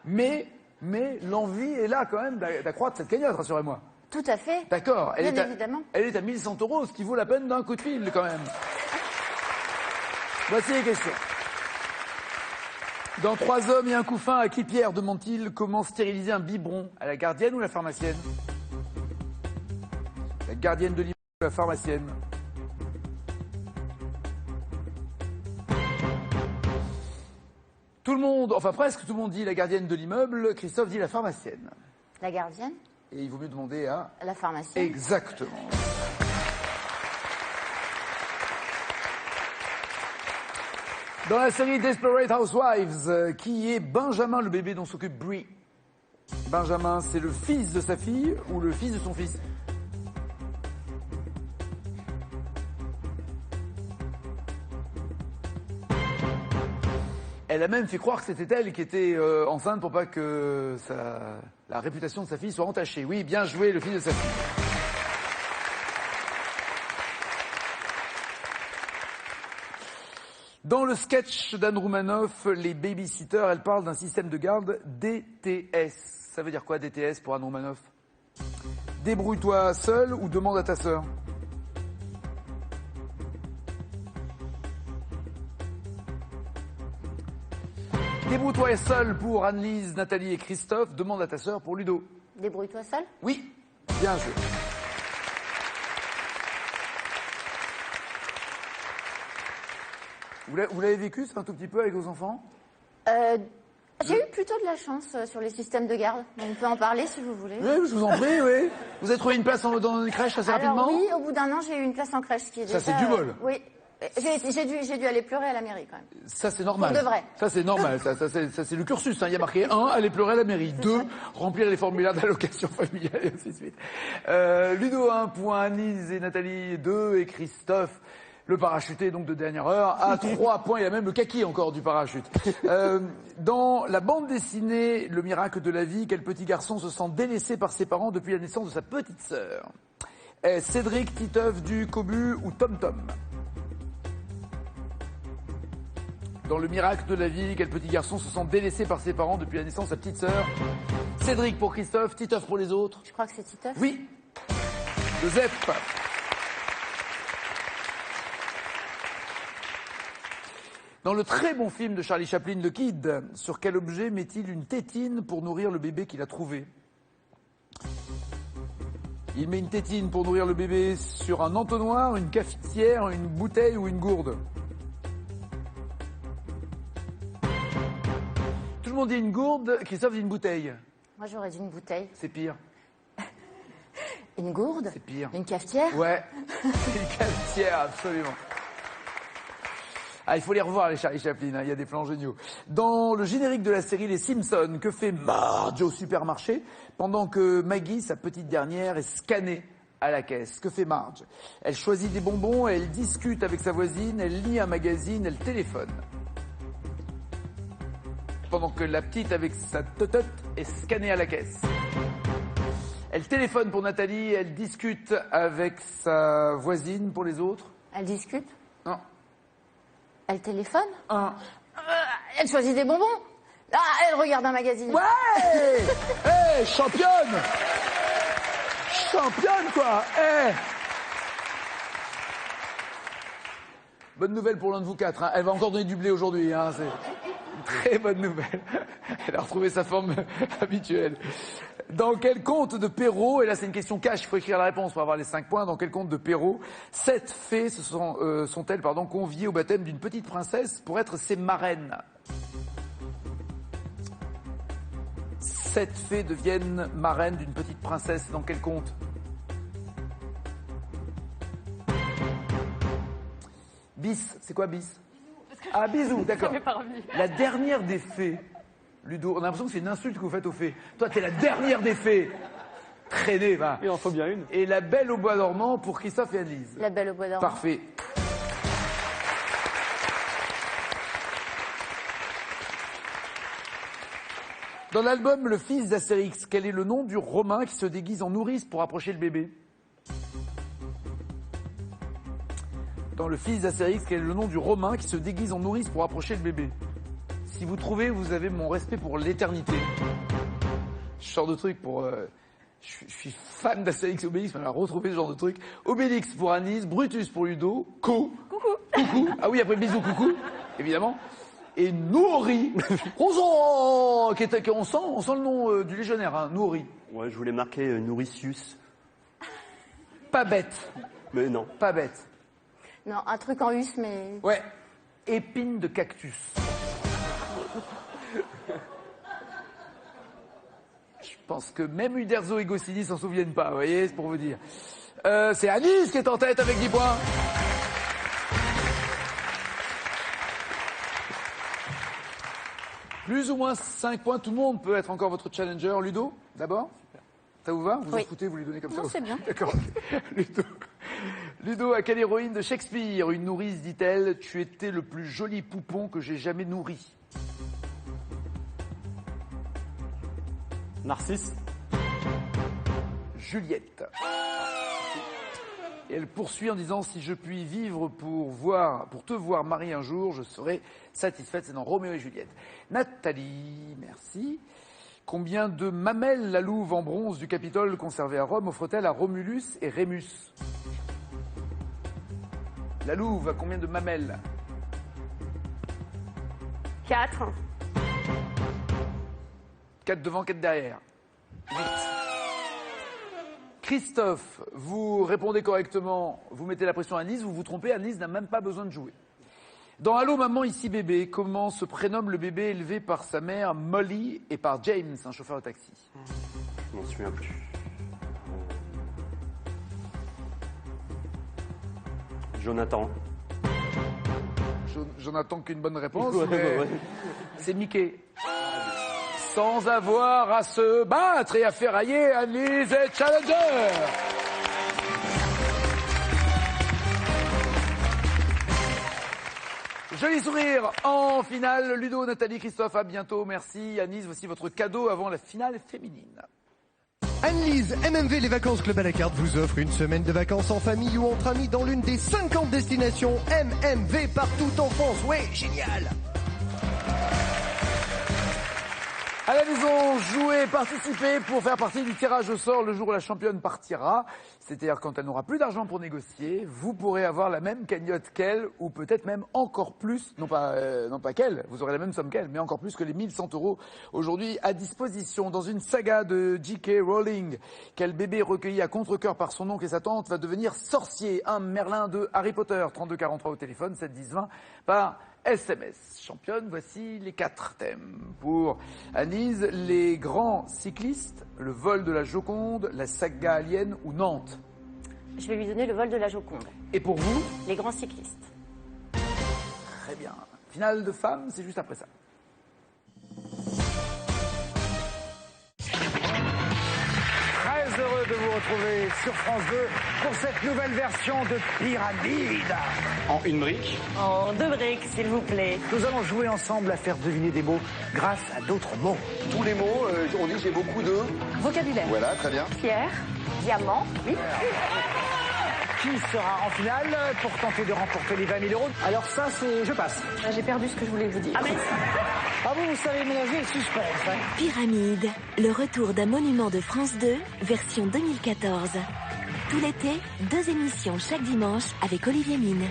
Mais l'envie est là quand même d'accroître cette cagnotte, rassurez-moi. Tout à fait. D'accord. Bien évidemment. Elle est à 1100 €, ce qui vaut la peine d'un coup de fil quand même. Voici les questions. Dans 3 hommes et un couffin, à qui Pierre demande-t-il comment stériliser un biberon? À la gardienne ou la pharmacienne? La gardienne de l'immeuble ou la pharmacienne? Tout le monde, enfin presque tout le monde dit la gardienne de l'immeuble, Christophe dit la pharmacienne. La gardienne? Et il vaut mieux demander à... La pharmacienne? Exactement. Dans la série Desperate Housewives, qui est Benjamin, le bébé dont s'occupe Brie? Benjamin, c'est le fils de sa fille ou le fils de son fils? Elle a même fait croire que c'était elle qui était enceinte pour pas que la réputation de sa fille soit entachée. Oui, bien joué, le fils de sa fille. Dans le sketch d'Anne Roumanoff, les babysitters, elle parle d'un système de garde DTS. Ça veut dire quoi DTS pour Anne Roumanoff? Débrouille-toi seul ou demande à ta sœur? Débrouille-toi seul pour Anne-Lise, Nathalie et Christophe. Demande à ta sœur pour Ludo. Débrouille-toi seul. Oui, bien joué. Vous l'avez vécu, ça, un tout petit peu avec vos enfants? J'ai eu plutôt de la chance sur les systèmes de garde. On peut en parler si vous voulez. Oui, je vous en prie, oui. Vous avez trouvé une place dans une crèche assez rapidement? Oui, au bout d'un an, j'ai eu une place en crèche. Qui est ça, déjà, c'est du bol. Oui. J'ai dû aller pleurer à la mairie quand même. Ça, c'est normal. Pour de vrai. Ça, c'est normal. ça, c'est le cursus. Hein. Il y a marqué 1, aller pleurer à la mairie. 2, remplir les formulaires d'allocation familiale et ainsi de suite. Ludo, 1 point. Anise et Nathalie, 2. Et Christophe, le parachuté, donc de dernière heure, à 3 points. Il y a même le kaki encore du parachute. Dans la bande dessinée Le miracle de la vie, quel petit garçon se sent délaissé par ses parents depuis la naissance de sa petite sœur? Cédric, Titeuf, du Cobu ou Tom Tom? Dans Le miracle de la vie, quel petit garçon se sent délaissé par ses parents depuis la naissance de sa petite sœur? Cédric pour Christophe, Titeuf pour les autres? Je crois que c'est Titeuf. Oui. Joseph. Dans le très bon film de Charlie Chaplin, Le Kid, sur quel objet met-il une tétine pour nourrir le bébé qu'il a trouvé? Il met une tétine pour nourrir le bébé sur un entonnoir, une cafetière, une bouteille ou une gourde? Tout le monde dit une gourde, Christophe dit une bouteille. Moi, j'aurais dit une bouteille. C'est pire. Une gourde? C'est pire. Une cafetière? Ouais, une cafetière, absolument. Ah, il faut les revoir, les Charlie Chaplin, hein, il y a des plans géniaux. Dans le générique de la série Les Simpsons, que fait Marge au supermarché pendant que Maggie, sa petite dernière, est scannée à la caisse? Que fait Marge? Elle choisit des bonbons, elle discute avec sa voisine, elle lit un magazine, elle téléphone. Pendant que la petite, avec sa totote, est scannée à la caisse. Elle téléphone pour Nathalie, elle discute avec sa voisine pour les autres. Elle discute? Non. Elle téléphone? Elle choisit des bonbons. Ah, elle regarde un magazine. Ouais. Hey, championne. Championne, quoi. Hey. Bonne nouvelle pour l'un de vous quatre. Hein. Elle va encore donner du blé aujourd'hui. Hein. C'est une très bonne nouvelle. Elle a retrouvé sa forme habituelle. Dans quel conte de Perrault, et là c'est une question cash, il faut écrire la réponse pour avoir les 5 points, dans quel conte de Perrault, 7 fées sont-elles conviées au baptême d'une petite princesse pour être ses marraines? 7 fées deviennent marraines d'une petite princesse, dans quel conte? Bis, c'est quoi bis? Ah, bisous, d'accord. La dernière des fées. Ludo, on a l'impression que c'est une insulte que vous faites aux fées. Toi, t'es la dernière des fées. Traînée, va. Il en faut bien une. Et la Belle au bois dormant pour Christophe et Annelise. La Belle au bois dormant. Parfait. Dans l'album Le Fils d'Astérix, quel est le nom du Romain qui se déguise en nourrice pour approcher le bébé? Dans Le Fils d'Astérix, quel est le nom du Romain qui se déguise en nourrice pour approcher le bébé? Si vous trouvez, vous avez mon respect pour l'éternité. Ce genre de truc pour... je suis fan d'Astérix et Obélix, on a retrouvé ce genre de truc. Obélix pour Anis, Brutus pour Ludo, coucou. Ah oui, après bisous, coucou, évidemment. Et Nourri, on sent le nom du légionnaire, hein, Nourri. Ouais, je voulais marquer Nourricius. Pas bête. Mais non. Pas bête. Non, un truc en us, mais... Ouais. Épine de cactus. Je pense que même Uderzo et Goscinny s'en souviennent pas, vous voyez, c'est pour vous dire. C'est Anis qui est en tête avec 10 points. Plus ou moins 5 points, tout le monde peut être encore votre challenger. Ludo, d'abord, ça vous va? Vous en foutez, vous lui donnez comme ça? Non, c'est bien. D'accord. Ludo, à quelle héroïne de Shakespeare une nourrice dit-elle « Tu étais le plus joli poupon que j'ai jamais nourri ». Narcisse. Juliette. Et elle poursuit en disant « Si je puis vivre pour te voir marier un jour, je serai satisfaite ». C'est dans Roméo et Juliette. Nathalie, merci. Combien de mamelles la louve en bronze du Capitole conservée à Rome offre-t-elle à Romulus et Rémus? La louve a combien de mamelles? 4. 4 devant, 4 derrière. 8. Christophe, vous répondez correctement, vous mettez la pression à Annelise, vous vous trompez, Annelise n'a même pas besoin de jouer. Dans Allô maman, ici bébé, comment se prénomme le bébé élevé par sa mère Molly et par James, un chauffeur de taxi? Je m'en souviens plus. Jonathan. J'en attends qu'une bonne réponse, Ouais, mais ouais. c'est Mickey. Sans avoir à se battre et à ferrailler, Annelise est challenger. Joli sourire en finale. Ludo, Nathalie, Christophe, à bientôt. Merci. Annelise, voici votre cadeau avant la finale féminine. Annelise, MMV Les Vacances Club à la carte vous offre une semaine de vacances en famille ou entre amis dans l'une des 50 destinations MMV partout en France. Ouais, génial! À la maison, jouez, participez pour faire partie du tirage au sort le jour où la championne partira. C'est-à-dire quand elle n'aura plus d'argent pour négocier, vous pourrez avoir la même cagnotte qu'elle, ou peut-être même encore plus, non pas qu'elle, vous aurez la même somme qu'elle, mais encore plus que les 1100 € aujourd'hui à disposition. Dans une saga de J.K. Rowling, quel bébé recueilli à contre-cœur par son oncle et sa tante va devenir sorcier? Un Merlin de Harry Potter, 3243 au téléphone, 7 10 20 par SMS. Championne, voici les 4 thèmes. Pour Annelise, les grands cyclistes, le vol de la Joconde, la saga Alien ou Nantes? Je vais lui donner le vol de la Joconde. Et pour vous? Les grands cyclistes. Très bien. Finale de femmes, c'est juste après ça. Très heureux de vous retrouver sur France 2 pour cette nouvelle version de Pyramide. En une brique. En 2 briques, s'il vous plaît. Nous allons jouer ensemble à faire deviner des mots grâce à d'autres mots. Tous les mots, on dit j'ai beaucoup de... Vocabulaire. Voilà, très bien. Pierre. Diamant. Oui. Qui sera en finale pour tenter de remporter les 20 000 €? Alors ça, c'est... je passe. J'ai perdu ce que je voulais vous dire. Ah, mais... ah vous savez ménager le suspense. Hein. Pyramide, le retour d'un monument de France 2, version 2014. Tout l'été, 2 émissions chaque dimanche avec Olivier Mine.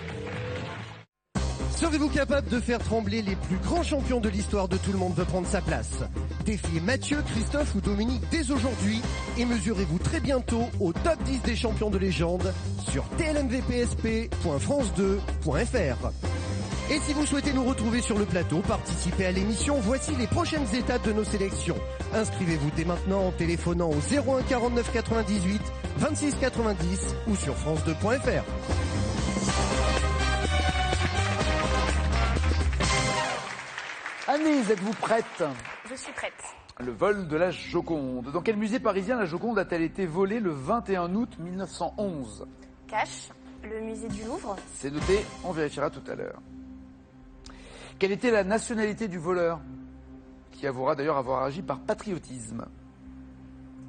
Serez-vous capable de faire trembler les plus grands champions de l'histoire de Tout le monde veut prendre sa place? Défiez Mathieu, Christophe ou Dominique dès aujourd'hui et mesurez-vous très bientôt au top 10 des champions de légende sur tlmvpsp.france2.fr. Et si vous souhaitez nous retrouver sur le plateau, participez à l'émission, voici les prochaines étapes de nos sélections. Inscrivez-vous dès maintenant en téléphonant au 01 49 98 26 90 ou sur france2.fr. Annelise, êtes-vous prête? Je suis prête. Le vol de la Joconde. Dans quel musée parisien la Joconde a-t-elle été volée le 21 août 1911? Cache, le musée du Louvre. C'est noté, on vérifiera tout à l'heure. Quelle était la nationalité du voleur? Qui avouera d'ailleurs avoir agi par patriotisme.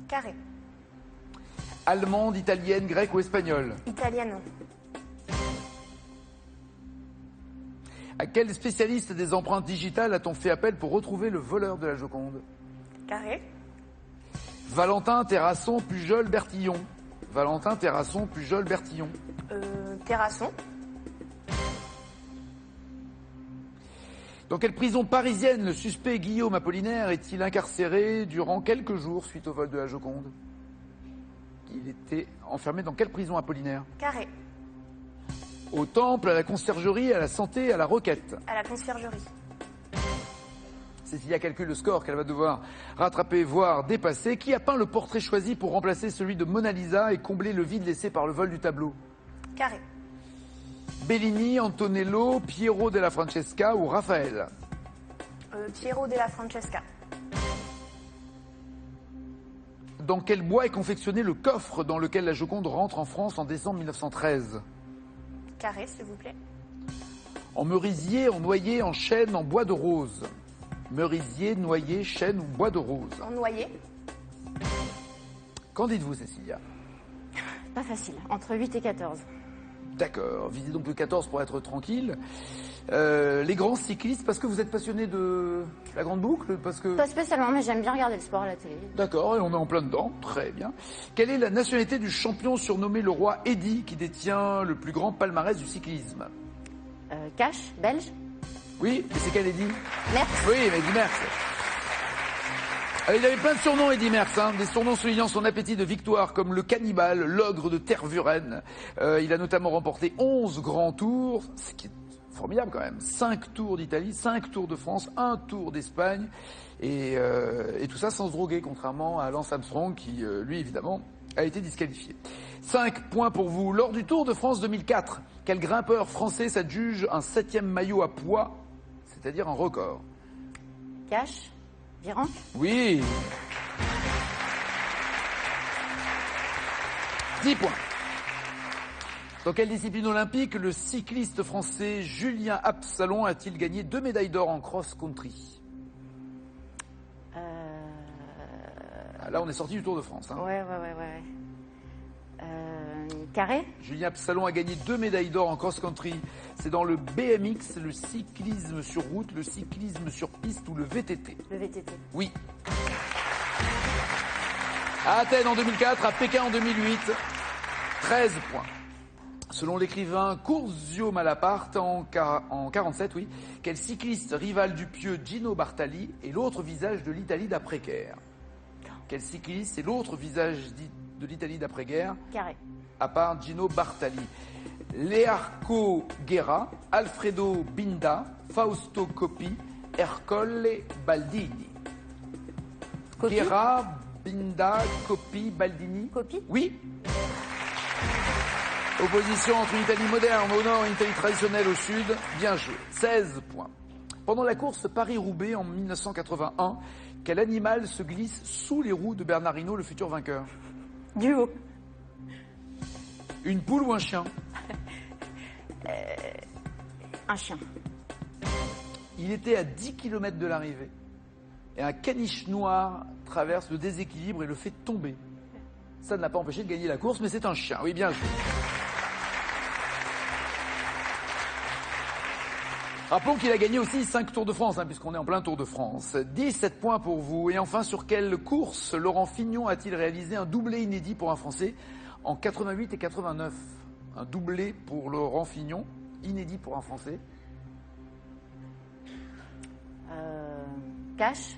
Carré. Allemande, italienne, grecque ou espagnole? Italienne. À quel spécialiste des empreintes digitales a-t-on fait appel pour retrouver le voleur de la Joconde? Carré. Valentin, Terrasson, Pujol, Bertillon. Valentin, Terrasson, Pujol, Bertillon. Terrasson. Dans quelle prison parisienne le suspect Guillaume Apollinaire est-il incarcéré durant quelques jours suite au vol de la Joconde? Il était enfermé dans quelle prison Apollinaire? Carré. Au Temple, à la Conciergerie, à la Santé, à la Roquette. À la Conciergerie. Cécilia calcule le score qu'elle va devoir rattraper, voire dépasser. Qui a peint le portrait choisi pour remplacer celui de Mona Lisa et combler le vide laissé par le vol du tableau? Carré. Bellini, Antonello, Piero della Francesca ou Raphaël? Piero della Francesca. Dans quel bois est confectionné le coffre dans lequel la Joconde rentre en France en décembre 1913? Carré, s'il vous plaît. En merisier, en noyer, en chêne, en bois de rose. Merisier, noyer, chêne ou bois de rose. En noyer. Qu'en dites-vous, Cécilia? Pas facile, entre 8 et 14. D'accord, visez donc le 14 pour être tranquille. Les grands cyclistes, parce que vous êtes passionné de la grande boucle, parce que... Pas spécialement, mais j'aime bien regarder le sport à la télé. D'accord, et on est en plein dedans, très bien. Quelle est la nationalité du champion surnommé le roi Eddy qui détient le plus grand palmarès du cyclisme? Cash, belge. Oui, et c'est quel Eddy? Merckx. Oui, mais Eddy Merckx. Il avait plein de surnoms, Eddy Merckx, des surnoms soulignant son appétit de victoire, comme le cannibale, l'ogre de Tervuren. Il a notamment remporté 11 grands tours, ce qui est formidable quand même. 5 tours d'Italie, 5 tours de France, 1 tour d'Espagne, et tout ça sans se droguer, contrairement à Lance Armstrong, qui, lui, évidemment, a été disqualifié. 5 points pour vous. Lors du Tour de France 2004, quel grimpeur français s'adjuge un 7e maillot à poids, c'est-à-dire un record? Cash, Virenque. Oui. 10 points. Dans quelle discipline olympique le cycliste français Julien Absalon a-t-il gagné 2 médailles d'or en cross-country? Là, on est sorti du Tour de France. Ouais. Carré. Julien Absalon a gagné 2 médailles d'or en cross-country. C'est dans le BMX, le cyclisme sur route, le cyclisme sur piste ou le VTT. Le VTT. Oui. À Athènes en 2004, à Pékin en 2008, 13 points. Selon l'écrivain Curzio Malaparte, en 47, oui, quel cycliste rival du pieux Gino Bartali est l'autre visage de l'Italie d'après-guerre? Quel cycliste est l'autre visage de l'Italie d'après-guerre? Carré. À part Gino Bartali. Learco Guerra, Alfredo Binda, Fausto Coppi, Ercole Baldini. Coppi. Guerra, Binda, Coppi, Baldini. Coppi. Oui. Opposition entre une Italie moderne au nord et une Italie traditionnelle au sud. Bien joué. 16 points. Pendant la course Paris-Roubaix en 1981, quel animal se glisse sous les roues de Bernard Hinault, le futur vainqueur? Du haut. Une poule ou un chien? Un chien. Il était à 10 km de l'arrivée et un caniche noir traverse le déséquilibre et le fait tomber. Ça ne l'a pas empêché de gagner la course, mais c'est un chien. Oui, bien joué. Rappelons qu'il a gagné aussi 5 Tours de France, puisqu'on est en plein Tour de France. 17 points pour vous. Et enfin, sur quelle course Laurent Fignon a-t-il réalisé un doublé inédit pour un Français en 88 et 89? Un doublé pour Laurent Fignon, inédit pour un Français. Cash.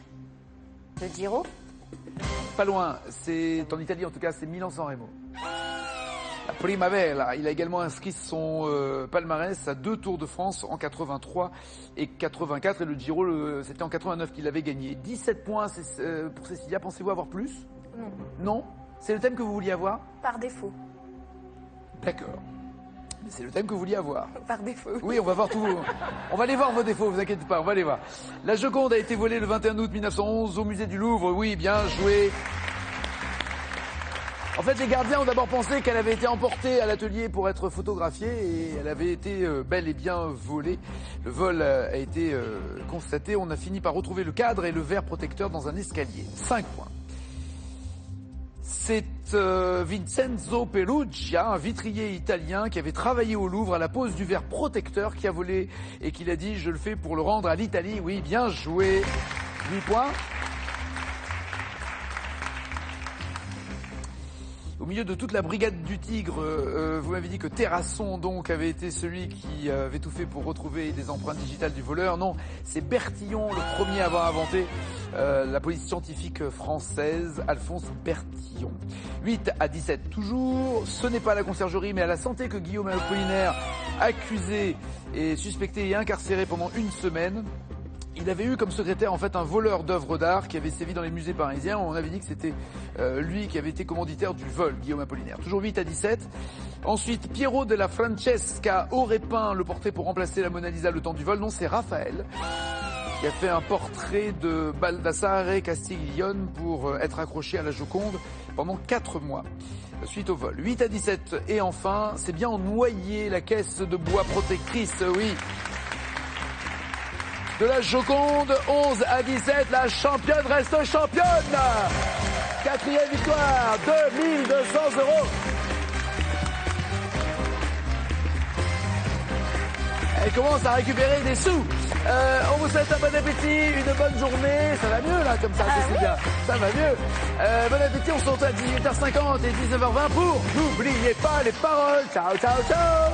Le Giro. Pas loin. C'est en Italie, en tout cas, c'est Milan-San Remo. La Primavera. Il a également inscrit son palmarès à 2 Tours de France en 83 et 84. Et le Giro, c'était en 89 qu'il avait gagné. 17 points pour Cécilia. Pensez-vous avoir plus? Non. Non? C'est le thème que vous vouliez avoir? Par défaut. D'accord. Mais c'est le thème que vous vouliez avoir. Par défaut. Oui, on va voir tout. On va aller voir vos défauts, vous inquiétez pas, on va les voir. La Joconde a été volée le 21 août 1911 au musée du Louvre. Oui, bien joué. En fait, les gardiens ont d'abord pensé qu'elle avait été emportée à l'atelier pour être photographiée et elle avait été bel et bien volée. Le vol a été constaté. On a fini par retrouver le cadre et le verre protecteur dans un escalier. 5 points. C'est Vincenzo Perugia, un vitrier italien qui avait travaillé au Louvre à la pose du verre protecteur, qui a volé et qui l'a dit « je le fais pour le rendre à l'Italie ». Oui, bien joué. 8 points. Au milieu de toute la brigade du Tigre, vous m'avez dit que Terrasson donc avait été celui qui avait tout fait pour retrouver des empreintes digitales du voleur. Non, c'est Bertillon, le premier à avoir inventé la police scientifique française, Alphonse Bertillon. 8 à 17 toujours. Ce n'est pas à la conciergerie mais à la santé que Guillaume Apollinaire, accusé et suspecté et incarcéré pendant 1 semaine. Il avait eu comme secrétaire en fait un voleur d'œuvres d'art qui avait sévi dans les musées parisiens. On avait dit que c'était lui qui avait été commanditaire du vol, Guillaume Apollinaire. Toujours 8 à 17. Ensuite, Piero della Francesca aurait peint le portrait pour remplacer la Mona Lisa le temps du vol. Non, c'est Raphaël. qui a fait un portrait de Baldassare Castiglione pour être accroché à la Joconde pendant 4 mois suite au vol. 8 à 17 et enfin, c'est bien en noyer la caisse de bois protectrice, oui. De la Joconde, 11 à 17, la championne reste championne. 4e victoire, 2200 €. Elle commence à récupérer des sous. On vous souhaite un bon appétit, une bonne journée. Ça va mieux là, comme ça, c'est bien. Ça va mieux. Bon appétit, on se retrouve à 18h50 et 19h20 pour N'oubliez pas les paroles. Ciao, ciao, ciao.